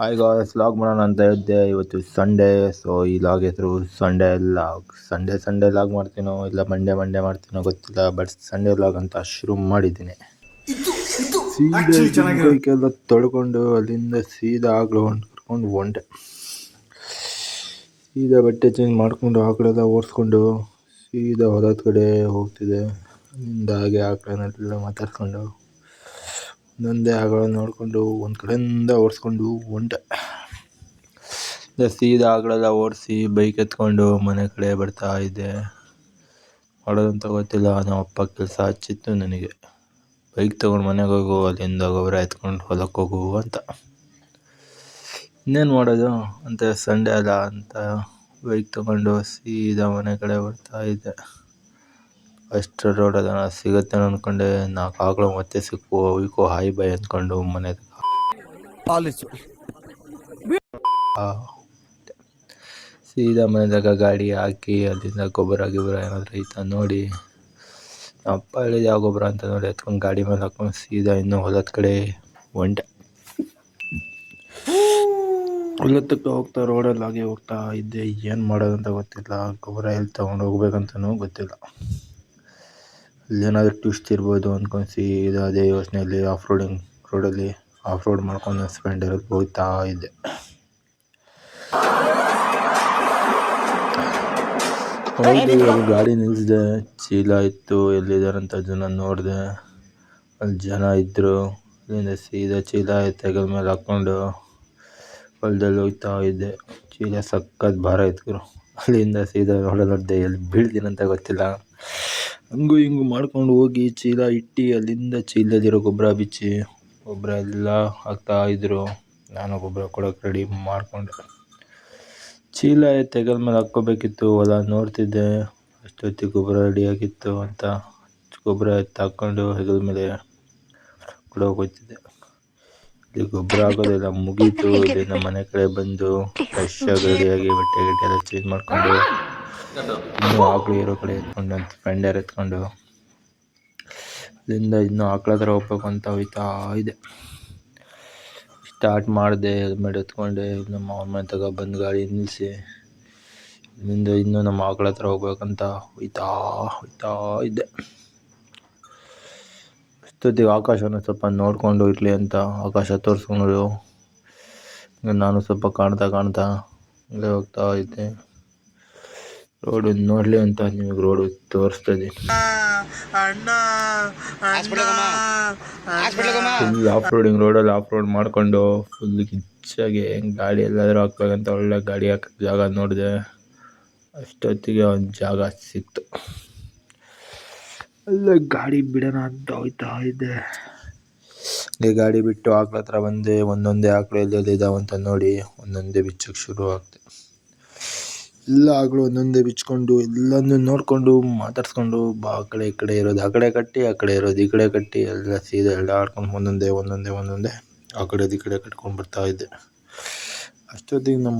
Hi guys, log ಮಾಡೋಣ ಅಂತ ಇದ್ದೆ. ಇವತ್ತು ಸಂಡೇ, ಸೊ ಈ ಲಾಗ್ ಹೆಸರು ಸಂಡೇ ಲಾಗ್. ಸಂಡೇ ಲಾಗ್ ಮಾಡ್ತೀನೋ ಇಲ್ಲ ಮಂಡೇ ಮಾಡ್ತೀನೋ ಗೊತ್ತಿಲ್ಲ, ಬಟ್ ಸಂಡೇ ಲಾಗ್ ಅಂತ ಶುರು ಮಾಡಿದ್ದೀನಿ. ಸೀದಾ ಬೈಕೆಲ್ಲ ತೊಳ್ಕೊಂಡು ಅಲ್ಲಿಂದ ಸೀದಾ ಆಗ್ಲೂ ಕರ್ಕೊಂಡು ಹೊಂಟೆ. ಸೀದಾ ಬಟ್ಟೆ ಚೇಂಜ್ ಮಾಡಿಕೊಂಡು ಆಕಳೆಲ್ಲ ಓಡಿಸ್ಕೊಂಡು ಸೀದಾ ಹೊಲದ ಕಡೆ ಹೋಗ್ತಿದ್ದೆ. ಅಲ್ಲಿಂದ ಹಾಗೆ ಆಕಳನ್ನೆಲ್ಲ ಮಾತಾಡ್ಕೊಂಡು ಒಂದೊಂದೇ ಆಕಳ ನೋಡಿಕೊಂಡು ಒಂದು ಕಡೆಯಿಂದ ಓಡಿಸ್ಕೊಂಡು ಹೊಂಟೆ. ಸೀದಾ ಆಕಳೆಲ್ಲ ಓಡಿಸಿ ಬೈಕ್ ಎತ್ಕೊಂಡು ಮನೆ ಕಡೆ ಬರ್ತಾ ಇದ್ದೆ. ಮಾಡೋದಂತ ಗೊತ್ತಿಲ್ಲ, ನಮ್ಮ ಅಪ್ಪ ಕೆಲಸ ಹಚ್ಚಿತ್ತು ನನಗೆ, ಬೈಕ್ ತೊಗೊಂಡು ಮನೆಗೆ ಹೋಗು, ಅಲ್ಲಿಂದ ಗೊಬ್ಬರ ಎತ್ಕೊಂಡು ಹೊಲಕ್ಕೆ ಹೋಗು ಅಂತ. ಇನ್ನೇನು ಮಾಡೋದು ಅಂತ ಸಂಡೇ ಅಲ್ಲ ಅಂತ ಬೈಕ್ ತೊಗೊಂಡು ಸೀದಾ ಮನೆ ಕಡೆ ಬರ್ತಾ ಇದ್ದೆ. ಅಷ್ಟು ರೋಡಲ್ಲಿ ಸಿಗುತ್ತೆ ಅಂದ್ಕೊಂಡೆ, 4 ಆಕಳು ಮತ್ತೆ ಸಿಕ್ಕು. ಅವಕ್ಕೂ ಹಾಯ್ ಬೈ ಅಂದ್ಕೊಂಡು ಮನೆ ಸೀದಾ ಮನೆದಾಗ ಗಾಡಿ ಹಾಕಿ ಅಲ್ಲಿಂದ ಗೊಬ್ಬರ ಏನಾದರೂ ಐತಾ ನೋಡಿ, ಅಪ್ಪ ಹೇಳಿದ ಯಾವ ಗೊಬ್ಬರ ಅಂತ ನೋಡಿ ಎತ್ಕೊಂಡು ಗಾಡಿ ಮೇಲೆ ಹಾಕೊಂಡು ಸೀದಾ ಇನ್ನೂ ಹೊಲದ ಕಡೆ ಹೊಂಟೆ. ಹೊಲತ್ತಕ್ಕೆ ಹೋಗ್ತಾ ರೋಡಲ್ಲಿ ಹಾಗೆ ಹೋಗ್ತಾ ಇದ್ದೆ. ಏನು ಮಾಡೋದಂತ ಗೊತ್ತಿಲ್ಲ, ಗೊಬ್ಬರ ಎಲ್ಲಿ ತೊಗೊಂಡು ಹೋಗ್ಬೇಕಂತನೂ ಗೊತ್ತಿಲ್ಲ. ಅಲ್ಲೇನಾದರೂ ಟ್ವಿಸ್ಟ್ ಇರ್ಬೋದು ಅಂದ್ಕೊಂಡು ಸೀದಾ ಅದೇ ಯೋಚನೆಯಲ್ಲಿ ರೋಡಲ್ಲಿ ಆಫ್ ರೋಡ್ ಮಾಡ್ಕೊಂಡು ಸ್ಪೆಂಡರಲ್ಲಿ ಹೋಗ್ತಾ ಇದ್ದೆ. ಗಾಡಿ ನಿಲ್ಲಿಸಿದೆ, ಚೀಲ ಇತ್ತು, ಎಲ್ಲಿದ್ದಾರಂತ ಜನ ನೋಡಿದೆ. ಅಲ್ಲಿ ಜನ ಇದ್ದರು. ಅಲ್ಲಿಂದ ಸೀದಾ ಚೀಲ ತೆಗಲ್ ಮೇಲೆ ಹಾಕ್ಕೊಂಡು ಹೊಲದಲ್ಲಿ ಹೋಗ್ತಾ ಇದ್ದೆ. ಚೀಲ ಸಖತ್ ಭಾರ ಇತ್ತು. ಅಲ್ಲಿಂದ ಸೀದಾ ನೋಡಿದೆ, ಎಲ್ಲಿ ಬೀಳ್ತೀನಂತ ಗೊತ್ತಿಲ್ಲ. ಹಂಗೂ ಹಿಂಗೂ ಮಾಡ್ಕೊಂಡು ಹೋಗಿ ಚೀಲ ಇಟ್ಟು ಅಲ್ಲಿಂದ ಚೀಲದಿರೋ ಗೊಬ್ಬರ ಬಿಚ್ಚಿ ಗೊಬ್ಬರ ಎಲ್ಲ ಹಾಕ್ತಾಯಿದ್ರು. ನಾನು ಗೊಬ್ಬರ ಕೊಡೋಕೆ ರೆಡಿ ಮಾಡಿಕೊಂಡೆ. ಚೀಲ ತೆಗಲ್ ಮೇಲೆ ಹಾಕ್ಕೋಬೇಕಿತ್ತು. ಹೊಲ ನೋಡ್ತಿದ್ದೆ, ಅಷ್ಟೊತ್ತಿಗೆ ಗೊಬ್ಬರ ರೆಡಿಯಾಗಿತ್ತು ಅಂತ ಗೊಬ್ಬರ ಹಾಕ್ಕೊಂಡು ಹೆಗಲ ಮೇಲೆ ಕೊಡೋಕೆ ಹೋಗ್ತಿದ್ದೆ. ಇಲ್ಲಿ ಗೊಬ್ಬರ ಹಾಕೋದೆಲ್ಲ ಮುಗೀತು. ಇಲ್ಲಿ ನಮ್ಮ ಮನೆ ಕಡೆ ಬಂದು ಫ್ರೆಶ್ ಆಗಿ ರೆಡಿಯಾಗಿ ಬಟ್ಟೆ ಎಲ್ಲ ಚೇಂಜ್ ಮಾಡಿಕೊಂಡು ಇನ್ನೂ ಆಕಳು ಇರೋ ಕಡೆ ಎತ್ಕೊಂಡು ಸ್ಪೆಂಡರ್ ಎತ್ಕೊಂಡು ಅಲ್ಲಿಂದ ಇನ್ನೂ ಆಕಳ ಹತ್ರ ಹೋಗ್ಬೇಕು ಅಂತ ಹೋಗ್ತಾ ಇದೆ. ಸ್ಟಾರ್ಟ್ ಮಾಡಿದೆ, ಹೆಲ್ಮೆಟ್ ಎತ್ಕೊಂಡೆ. ನಮ್ಮ ಮಾವನ ಮನೆ ತಗ ಬಂದು ಗಾಡಿ ನಿಲ್ಲಿಸಿ ಇಲ್ಲಿಂದ ಇನ್ನೂ ನಮ್ಮ ಆಕಳ ಹತ್ರ ಹೋಗ್ಬೇಕಂತ ಹೋಯ್ತಾ ಇದ್ದೆ. ಅಷ್ಟೊತ್ತಿಗೆ ಆಕಾಶನ ಸ್ವಲ್ಪ ನೋಡಿಕೊಂಡು ಇರಲಿ ಅಂತ ಆಕಾಶ ತೋರಿಸ್ಕೊಂಡು ನಾನು ಸ್ವಲ್ಪ ಕಾಣ್ತಾ ಅಲ್ಲೇ ಹೋಗ್ತಾ ಇದ್ದೆ. ರೋಡು ನೋಡಲಿ ಅಂತ ನಿಮಗೆ ರೋಡು ತೋರಿಸ್ತಾ ಇದ್ದೀನಿ. ಫುಲ್ ಆಫ್ ರೋಡ್ ಮಾಡಿಕೊಂಡು ಫುಲ್ ಗಿಚ್ಚಾಗಿ ಗಾಡಿ ಎಲ್ಲಾದರೂ ಹಾಕ್ಬೇಕಂತ ಒಳ್ಳೆ ಗಾಡಿ ಹಾಕೋ ಜಾಗ ನೋಡಿದೆ. ಅಷ್ಟೊತ್ತಿಗೆ ಒಂದು ಜಾಗ ಸಿಕ್ತು, ಅಲ್ಲೇ ಗಾಡಿ ಬಿಡೋಣ ಅಂತ ಹೋಗ್ತಾ ಇದ್ದೆ. ಗಾಡಿ ಬಿಟ್ಟು ಆಕಳ ಹತ್ರ ಬಂದೆ. ಒಂದೊಂದೇ ಆಕಳು ಎಲ್ಲೆಲ್ಲಿದ್ದಾವಂತ ನೋಡಿ ಒಂದೊಂದೇ ಬಿಚ್ಚಕ್ಕೆ ಶುರು ಆಗ್ತೆ. ಎಲ್ಲ ಆಕಳು ಒಂದೊಂದೇ ಬಿಚ್ಕೊಂಡು ಎಲ್ಲನೂ ನೋಡಿಕೊಂಡು ಮಾತಾಡ್ಸ್ಕೊಂಡು ಆ ಕಡೆ ಇರೋದು ಆ ಕಡೆ ಕಟ್ಟಿ, ಆ ಕಡೆ ಇರೋದು ಈ ಕಡೆ ಕಟ್ಟಿ ಎಲ್ಲ ಸೀದಾ ಎಲ್ಲ ಆಡ್ಕೊಂಡು ಒಂದೊಂದೇ ಆ ಕಡೆದು ಈ ಕಡೆ ಕಟ್ಕೊಂಡು ಬರ್ತಾ ಇದ್ದೆ. ಅಷ್ಟೊತ್ತಿಗೆ ನಮ್ಮ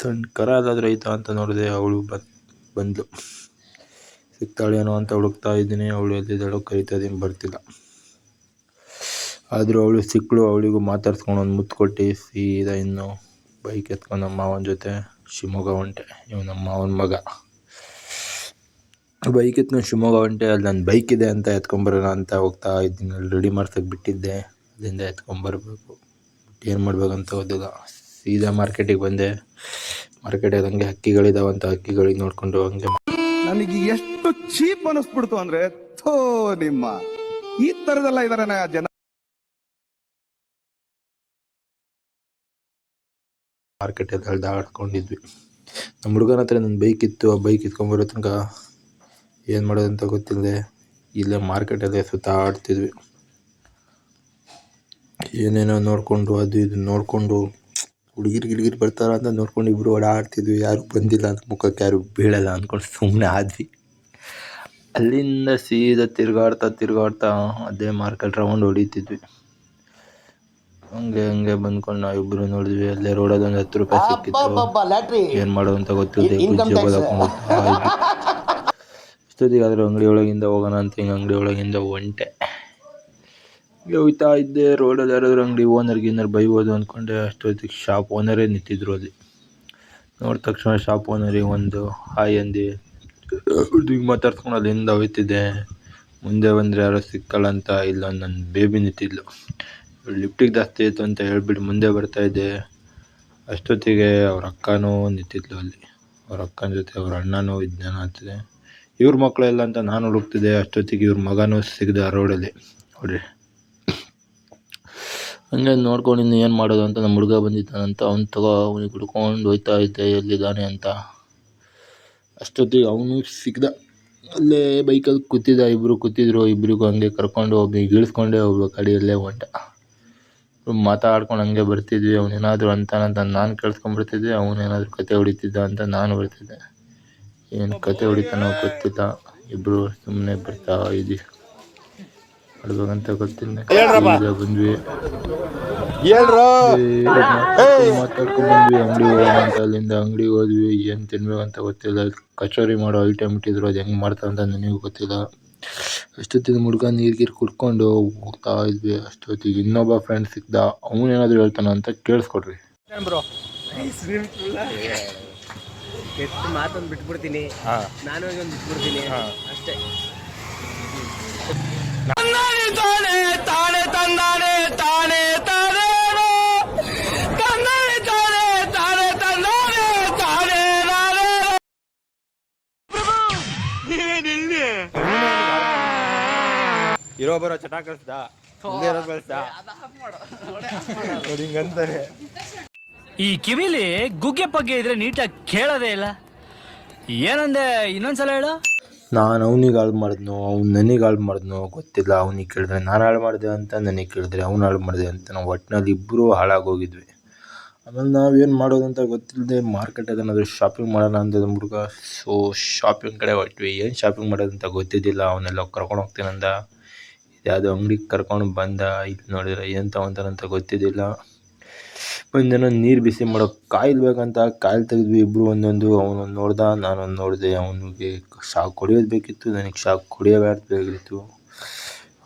ಸಣ್ಣ ಕರ ಎಲ್ಲಾದರೂ ಐತಾ ಅಂತ ನೋಡಿದೆ. ಅವಳು ಬಂದ್ಲು. ಸಿಗ್ತಾಳೇನೋ ಅಂತ ಹುಡುಕ್ತಾ ಇದ್ದೀನಿ. ಅವಳು ಎಲ್ಲಿದ್ದಾಳೋ ಕರಿತಾ ಇದ್ದೀನಿ, ಬರ್ತಿಲ್ಲ. ಆದರೂ ಅವಳು ಸಿಕ್ಕಳು. ಅವಳಿಗೂ ಮಾತಾಡ್ಸ್ಕೊಂಡು ಒಂದು ಮುತ್ತು ಕೊಟ್ಟು ಸೀದಾ ಇನ್ನು ಬೈಕ್ ಎತ್ಕೊಂಡು ನಮ್ಮ ಮಾವನ ಜೊತೆ ಶಿವಮೊಗ್ಗ ಹೊಂಟೆ. ಇವು ನಮ್ಮ ಮಾವನ ಮಗ. ಬೈಕ್ ಎತ್ಕೊಂಡು ಶಿವಮೊಗ್ಗ ಹೊಂಟೆ. ಅಲ್ಲಿ ನನ್ನ ಬೈಕ್ ಇದೆ ಅಂತ ಎತ್ಕೊಂಬರೋಣ ಅಂತ ಹೋಗ್ತಾ ಇದ್ದೀನಿ. ಅಲ್ಲಿ ರೆಡಿ ಮಾಡ್ಸೋಕೆ ಬಿಟ್ಟಿದ್ದೆ, ಅಲ್ಲಿಂದ ಎತ್ಕೊಂಬರ್ಬೇಕು. ಏನು ಮಾಡ್ಬೇಕಂತ ಗೊತ್ತಿಲ್ಲ. ಸೀದಾ ಮಾರ್ಕೆಟಿಗೆ ಬಂದೆ. ಮಾರ್ಕೆಟಲ್ಲಿ ಹಂಗೆ ಹಕ್ಕಿಗಳಿದಾವಂತ ಹಕ್ಕಿಗಳಿಗೆ ನೋಡಿಕೊಂಡು ಹಂಗೆ ನನಗೆ ಎಷ್ಟು ಚೀಪ್ ಅನಿಸ್ಬಿಡ್ತು ಅಂದ್ರೆ, ಥೋ ನಿಮ್ಮ ಈ ತರದೆಲ್ಲ ಇದಾರೆ ಜನ. ಮಾರ್ಕೆಟಲ್ಲಿ ಹಳ್ದಾಡ್ಕೊಂಡಿದ್ವಿ. ನಮ್ಮ ಹುಡುಗನ ಹತ್ರ ನನ್ನ ಬೈಕ್ ಇತ್ತು. ಆ ಬೈಕ್ ಇಟ್ಕೊಂಬರೋ ತನಕ ಏನು ಮಾಡೋದಂತ ಗೊತ್ತಿಲ್ಲದೆ ಇಲ್ಲೇ ಮಾರ್ಕೆಟಲ್ಲೇ ಸುತ್ತಾಡ್ತಿದ್ವಿ. ಏನೇನೋ ನೋಡಿಕೊಂಡು ಅದು ಇದು ನೋಡಿಕೊಂಡು ಹುಡುಗಿರು ಬರ್ತಾರ ಅಂತ ನೋಡ್ಕೊಂಡು ಇಬ್ಬರು ಓಡಾಡ್ತಿದ್ವಿ. ಯಾರು ಬಂದಿಲ್ಲ ಅಂತ ಮುಖಕ್ಕೆ ಯಾರು ಬೀಳಲ್ಲ ಅಂದ್ಕೊಂಡು ಸುಮ್ಮನೆ ಆದ್ವಿ. ಅಲ್ಲಿಂದ ಸೀದಾ ತಿರುಗಾಡ್ತಾ ಅದೇ ಮಾರ್ಕೆಟ್ ರೌಂಡ್ ಹೊಡಿತಿದ್ವಿ. ಹಂಗೆ ಬಂದ್ಕೊಂಡು ನಾವಿಬ್ಬರು ನೋಡಿದ್ವಿ. ಅಲ್ಲೇ ರೋಡಲ್ಲಿ ಒಂದು 10 ರೂಪಾಯಿ ಸಿಕ್ಕಿತ್ತು. ಏನು ಮಾಡೋದು ಅಂತ ಗೊತ್ತಿಲ್ಲದೆ ಇಷ್ಟೊತ್ತಿಗೆ ಆದರೂ ಅಂಗಡಿ ಒಳಗಿಂದ ಹೋಗೋಣ ಅಂತ ಹಿಂಗೆ ಅಂಗಡಿ ಒಳಗಿಂದ ಹೊಂಟೆ. ಹೀಗೆ ಹೋಗ್ತಾ ಇದ್ದೆ, ರೋಡಲ್ಲಿ ಯಾರಾದ್ರು ಅಂಗಡಿ ಗಿನ್ನರ್ ಬೈಬೋದು ಅಂದ್ಕೊಂಡೆ. ಅಷ್ಟೊತ್ತಿಗೆ ಶಾಪ್ ಓನರೇ ನಿಂತಿದ್ರು ಅಲ್ಲಿ. ನೋಡಿದ ತಕ್ಷಣ ಶಾಪ್ ಓನರಿಗೆ ಒಂದು ಹಾಯ್ ಅಂದು ಹುಡುಗಿ ಮಾತಾಡ್ಸ್ಕೊಂಡು ಅಲ್ಲಿಂದ ಹೋಗ್ತಿದ್ದೆ. ಮುಂದೆ ಬಂದರೆ ಯಾರೋ ಸಿಕ್ಕಲ್ಲ ಅಂತ ಇಲ್ಲ ನನ್ನ ಬೇಬಿ ನಿಂತಿದ್ಲು. ಲಿಫ್ಟಿಗೆ ಜಾಸ್ತಿ ಆಯಿತು ಅಂತ ಹೇಳ್ಬಿಟ್ಟು ಮುಂದೆ ಬರ್ತಾಯಿದ್ದೆ. ಅಷ್ಟೊತ್ತಿಗೆ ಅವ್ರ ಅಕ್ಕನೂ ನಿಂತಿದ್ಲು ಅಲ್ಲಿ. ಅವ್ರ ಅಕ್ಕನ ಜೊತೆ ಅವ್ರ ಅಣ್ಣನೂ ಇದ್ದಾನ ಆಗ್ತಿದೆ. ಇವ್ರ ಮಕ್ಕಳೆಲ್ಲ ಅಂತ ನಾನು ಹುಡುಕ್ತಿದ್ದೆ. ಅಷ್ಟೊತ್ತಿಗೆ ಇವ್ರ ಮಗನೂ ಸಿಗ್ದ ರೋಡಲ್ಲಿ. ನೋಡ್ರಿ, ಹಂಗೆ ನೋಡ್ಕೊಂಡು ಇನ್ನು ಏನು ಮಾಡೋದು ಅಂತ ನಮ್ಮ ಹುಡುಗ ಬಂದಿದ್ದಾನಂತ ಅವ್ನಿಗೆ ಹುಡ್ಕೊಂಡು ಹೋಗ್ತಾ ಇದ್ದೆ ಎಲ್ಲಿದ್ದಾನೆ ಅಂತ. ಅಷ್ಟೊತ್ತಿಗೆ ಅವನು ಸಿಗ್ದ. ಅಲ್ಲೇ ಬೈಕಲ್ಲಿ ಕೂತಿದ್ದ. ಇಬ್ಬರು ಕೂತಿದ್ರು. ಇಬ್ಬರಿಗೂ ಹಂಗೆ ಕರ್ಕೊಂಡು ಒಬ್ಬನಿಗೆ ಇಳಿಸ್ಕೊಂಡೆ ಒಬ್ಬ ಗಾಡಿಯಲ್ಲೇ ಹೊಂಟ. ಮಾತಾಡ್ಕೊಂಡು ಹಂಗೆ ಬರ್ತಿದ್ವಿ. ಅವನೇನಾದರೂ ಅಂತಾನಂತ ನಾನು ಕೇಳಿಸ್ಕೊಂಡ್ಬರ್ತಿದ್ದೆ. ಅವನೇನಾದರೂ ಕತೆ ಹೊಡಿತಿದ್ದ ಅಂತ ನಾನು ಬರ್ತಿದ್ದೆ. ಏನು ಕತೆ ಹೊಡಿತಾನೋ ಗೊತ್ತಿಲ್ಲ. ಇಬ್ಬರು ಸುಮ್ಮನೆ ಬರ್ತಾ ಇದ್ವಿ. ಮಾಡ್ಬೇಕಂತ ಗೊತ್ತಿಲ್ಲ. ಈಗ ಬಂದ್ವಿ, ಮಾತಾಡ್ಕೊಂಡು ಬಂದ್ವಿ. ಅಂಗಡಿ ಹೋಗೋಣ ಅಂತ ಅಲ್ಲಿಂದ ಅಂಗಡಿಗೆ ಹೋದ್ವಿ. ಏನು ತಿನ್ಬೇಕಂತ ಗೊತ್ತಿಲ್ಲ. ಕಚೋರಿ ಮಾಡೋ ಐಟಮ್ ಇಟ್ಟಿದ್ರು. ಅದು ಹೆಂಗೆ ಮಾಡ್ತಾರೆ ಅಂತ ನನಗೂ ಗೊತ್ತಿಲ್ಲ. ಅಷ್ಟೊತ್ತಿಗೆ ಹುಡುಗ ನೀರು ಕುಡ್ಕೊಂಡು ಹೋಗ್ತಾ ಇದ್ವಿ. ಅಷ್ಟೊತ್ತಿಗೆ ಇನ್ನೊಬ್ಬ ಫ್ರೆಂಡ್ ಸಿಕ್ದ. ಅವನೇನಾದರೂ ಹೇಳ್ತಾನ ಅಂತ ಕೇಳಿಸ್ಕೊಡ್ರಿ. ಕೆಟ್ಟ ಮಾತೊಂದು ಬಿಟ್ಬಿಡ್ತೀನಿ, ನಾನು ಒಂದು ಬಿಟ್ಬಿಡ್ತೀನಿ ಅಷ್ಟೇ. ಇರೋ ಬರೋ ಚಟ ಕಳಿಸ್ದ, ಹಿಂಗಂತಾರೆ. ಈ ಕಿವಿಲಿ ಗುಗ್ಗೆ ಪಗ್ಗೆ ಇದ್ರೆ ನೀಟಾಗಿ ಕೇಳೋದೇ ಇಲ್ಲ. ಏನಂದೆ ಇನ್ನೊಂದ್ಸಲ ಹೇಳು. ನಾನು ಅವನಿಗೆ ಹಾಳು ಮಾಡಿದ್ನೋ ಅವ್ನು ನನಗೆ ಹಾಳು ಮಾಡಿದ್ನೋ ಗೊತ್ತಿಲ್ಲ. ಅವನಿಗೆ ಕೇಳಿದ್ರೆ ನಾನು ಹಾಳು ಮಾಡಿದೆ ಅಂತ, ನನಗೆ ಕೇಳಿದ್ರೆ ಅವ್ನು ಹಾಳು ಮಾಡಿದೆ ಅಂತ. ನಾವು ಒಟ್ಟಿನಲ್ಲಿ ಇಬ್ಬರು ಹಾಳಾಗೋಗಿದ್ವಿ. ಆಮೇಲೆ ನಾವೇನು ಮಾಡೋದು ಅಂತ ಗೊತ್ತಿಲ್ಲದೆ ಮಾರ್ಕೆಟಲ್ಲಿ ಏನಾದರೂ ಶಾಪಿಂಗ್ ಮಾಡೋಣ ಅಂತ ಹುಡುಗ. ಸೊ ಶಾಪಿಂಗ್ ಕಡೆ ಹೊರಟ್ವಿ. ಏನು ಶಾಪಿಂಗ್ ಮಾಡೋದು ಅಂತ ಗೊತ್ತಿದ್ದಿಲ್ಲ. ಅವನ್ನೆಲ್ಲ ಕರ್ಕೊಂಡು ಹೋಗ್ತೀನಂದ. ಯಾವುದೋ ಅಂಗಡಿಗೆ ಕರ್ಕೊಂಡು ಬಂದ. ಇದು ನೋಡಿದ್ರೆ ಏನು ತೊಗೊತಾನಂತ ಗೊತ್ತಿದ್ದಿಲ್ಲ. ಒಂದೇನೋ ನೀರು ಬಿಸಿ ಮಾಡೋ ಕಾಯಿಲ್ ಬೇಕಂತ ಕಾಯಿಲ್ ತೆಗೆದ್ವಿ ಇಬ್ಬರು ಒಂದೊಂದು. ಅವನೊಂದು ನೋಡ್ದ, ನಾನೊಂದು ನೋಡಿದೆ. ಅವನಿಗೆ ಶಾಕ್ ಹೊಡಿಯೋದು ಬೇಕಿತ್ತು, ನನಗೆ ಶಾಕ್ ಹೊಡಿಯೋಬೇಕಿತ್ತು.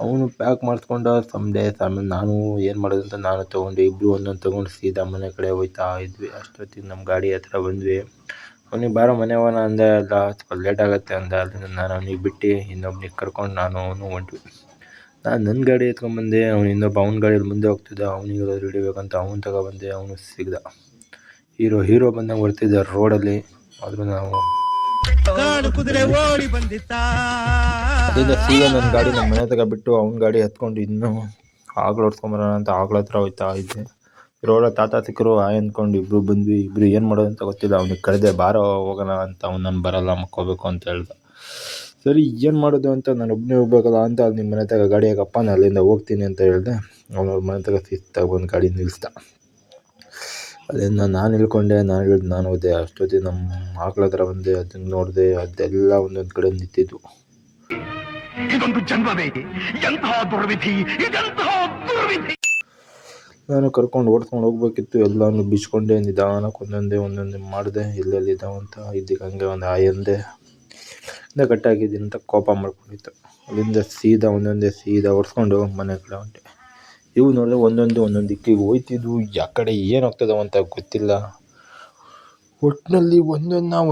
ಅವನು ಪ್ಯಾಕ್ ಮಾಡಿಸ್ಕೊಂಡ ಡೇಸ್. ಆಮೇಲೆ ನಾನು ಏನು ಮಾಡೋದು ಅಂತ ನಾನು ತೊಗೊಂಡೆ. ಇಬ್ಬರು ಒಂದೊಂದು ತೊಗೊಂಡು ಸೀದಾ ಮನೆ ಕಡೆ ಹೋಗ್ತಾ ಇದ್ವಿ. ಅಷ್ಟೊತ್ತಿಗೆ ನಮ್ಮ ಗಾಡಿ ಹತ್ರ ಬಂದ್ವಿ. ಅವನಿಗೆ ಬಾರೋ ಮನೆ ಹೋಗೋಣ ಅಂದೆ. ಅಲ್ಲ ಸ್ವಲ್ಪ ಲೇಟ್ ಆಗುತ್ತೆ ಅಂದ. ಅಲ್ಲಿಂದ ನಾನು ಅವನಿಗೆ ಬಿಟ್ಟು ಇನ್ನೊಬ್ನಿಗೆ ಕರ್ಕೊಂಡು ಅವನು ಹೊಂಟ್ವಿ. ನಾನು ನನ್ನ ಗಾಡಿ ಎತ್ಕೊಂಡ್ಬಂದೆ. ಅವನು ಇನ್ನೊಬ್ಬ ಅವ್ನ ಗಾಡಿಯಲ್ಲಿ ಮುಂದೆ ಹೋಗ್ತಿದ್ದ. ಅವನಿಗೆಲ್ಲ ಹಿಡಿಬೇಕಂತ ಅವನು ತಗೊಬಂದೆ. ಅವನು ಸಿಗ್ದ. ಹೀರೋ ಬಂದಂಗೆ ಬರ್ತಿದ್ದ ರೋಡಲ್ಲಿ. ಆದರೂ ನಾವು ಅದರಿಂದ ಸೀದಾ ನನ್ನ ಗಾಡಿ ನಮ್ಮ ಮನೆ ತಗೊಬಿಟ್ಟು ಅವ್ನ ಗಾಡಿ ಹತ್ಕೊಂಡು ಇನ್ನೂ ಆಗ್ಲು ಓಡಿಸ್ಕೊಂಬರೋಣ ಅಂತ ಆಗ್ಲ ಹತ್ರ ಹೋಗ್ತಾ ಇದ್ದೆ. ರೋಡ ತಾತ ಸಿಕ್ಕರು. ಅಂದ್ಕೊಂಡು ಇಬ್ಬರು ಬಂದ್ವಿ. ಇಬ್ಬರು ಏನು ಮಾಡೋದು ಅಂತ ಗೊತ್ತಿಲ್ಲ. ಅವ್ನಿಗೆ ಕರೆದೆ, ಬಾರೋ ಹೋಗೋಣ ಅಂತ. ಅವ್ನು ನಾನು ಬರಲ್ಲ, ಮಕ್ಕೋಬೇಕು ಅಂತ ಹೇಳ್ದ. ಸರಿ ಏನು ಮಾಡೋದು ಅಂತ, ನಾನು ಒಬ್ಬನೇ ಹೋಗ್ಬೇಕಲ್ಲ ಅಂತ ಅಲ್ಲಿ ನಿಮ್ಮ ಮನೆ ತಗ ಗಾಡಿ ಹಾಕಪ್ಪ, ನಾನು ಅಲ್ಲಿಂದ ಹೋಗ್ತೀನಿ ಅಂತ ಹೇಳಿದೆ. ಅವನವ್ರ ಮನೆ ತಗ ಸಿಕ್ತಾಗ ಒಂದು ಗಾಡಿ ನಿಲ್ಲಿಸ್ದ. ಅಲ್ಲಿಂದ ನಾನು ಇಳ್ಕೊಂಡೆ. ನಾನು ಹೋದೆ. ಅಷ್ಟೊತ್ತಿಗೆ ನಮ್ಮ ಆಕಳ ಹತ್ರ ಬಂದೆ. ಅದನ್ನು ನೋಡಿದೆ. ಅದೆಲ್ಲ ಒಂದೊಂದು ಕಡೆ ನಿಂತಿದ್ವು. ನಾನು ಕರ್ಕೊಂಡು ಓಡಿಸ್ಕೊಂಡು ಹೋಗ್ಬೇಕಿತ್ತು. ಎಲ್ಲನೂ ಬಿಚ್ಕೊಂಡೆ. ನಿಧಾನಕ್ಕೆ ಒಂದೊಂದೇ ಮಾಡಿದೆ. ಎಲ್ಲೆಲ್ಲಿದ್ದಾವಂತ ಇದ್ದಕ್ಕೆ ಹಂಗೆ ಒಂದು ಆಯಂದೆ ಕಟ್ಟಾಕಿದ್ದೀನಿ ಅಂತ ಕೋಪ ಮಾಡ್ಕೊಂಡಿತ್ತು. ಅಲ್ಲಿಂದ ಸೀದಾ ಸೀದಾ ಓಡಿಸ್ಕೊಂಡು ಮನೆ ಕಡೆ ಹೊಂಟೆ. ಇವು ನೋಡಿದ್ರೆ ಒಂದೊಂದು ದಿಕ್ಕಿಗೆ ಹೋಯ್ತಿದ್ವು. ಯಾ ಕಡೆ ಏನು ಹೋಗ್ತದೋ ಅಂತ ಗೊತ್ತಿಲ್ಲ. ಒಟ್ಟಿನಲ್ಲಿ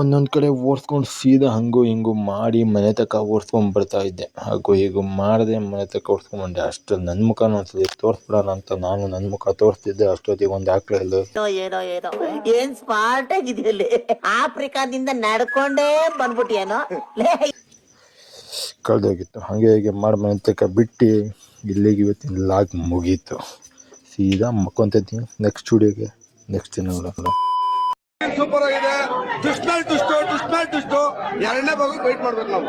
ಒಂದೊಂದು ಕಡೆ ಓಡಿಸ್ಕೊಂಡು ಸೀದಾ ಹಂಗೂ ಹಿಂಗೂ ಮಾಡಿ ಮನೆ ತನಕ ಓಡಿಸ್ಕೊಂಡು ಬರ್ತಾ ಇದ್ದೆ. ಹಾಗೂ ಹೀಗೂ ಮಾಡಿದೆ, ಮನೆ ತನಕ ಓಡಿಸ್ಕೊಂಡ್ಬಂದೆ. ಅಷ್ಟರಲ್ಲಿ ನನ್ನ ಮುಖನೂ ಒಂದ್ಸಲಿ ತೋರಿಸ್ಬಿಡೋಣ ಅಂತ ನಾನು ನನ್ನ ಮುಖ ತೋರಿಸ್ತಿದ್ದೆ. ಅಷ್ಟೊತ್ತಿಗೆ ಒಂದು ಆಕಳಲ್ಲಿ ಏನ್ ಸ್ಮಾರ್ಟ್ ಆಗಿದೆಯಲ್ಲಿ ಆಫ್ರಿಕಾದಿಂದ ನಡ್ಕೊಂಡೇ ಬಂದ್ಬಿಟ್ಟಿಯೇನೋ ಕಳೆದೋಗಿತ್ತು. ಹಾಗೆ ಮಾಡಿ ಮನೆ ತನಕ ಬಿಟ್ಟು ಇಲ್ಲಿಗೆ ಇವತ್ತಿನ ಲಾಗ್ ಮುಗೀತು. ಸೀದಾ ಮಕ್ಕೊಂತಿದ್ದೀನಿ. ನೆಕ್ಸ್ಟ್ ವಿಡಿಯೋಗೆ ನೆಕ್ಸ್ಟ್ ದಿನ ಸೂಪರ್ ಆಗಿದೆ. ದುಷ್ಟು ಎರಡನೇ ಭಾಗ ವೆಯ್ಟ್ ಮಾಡ್ಬೇಕು ನಾವು.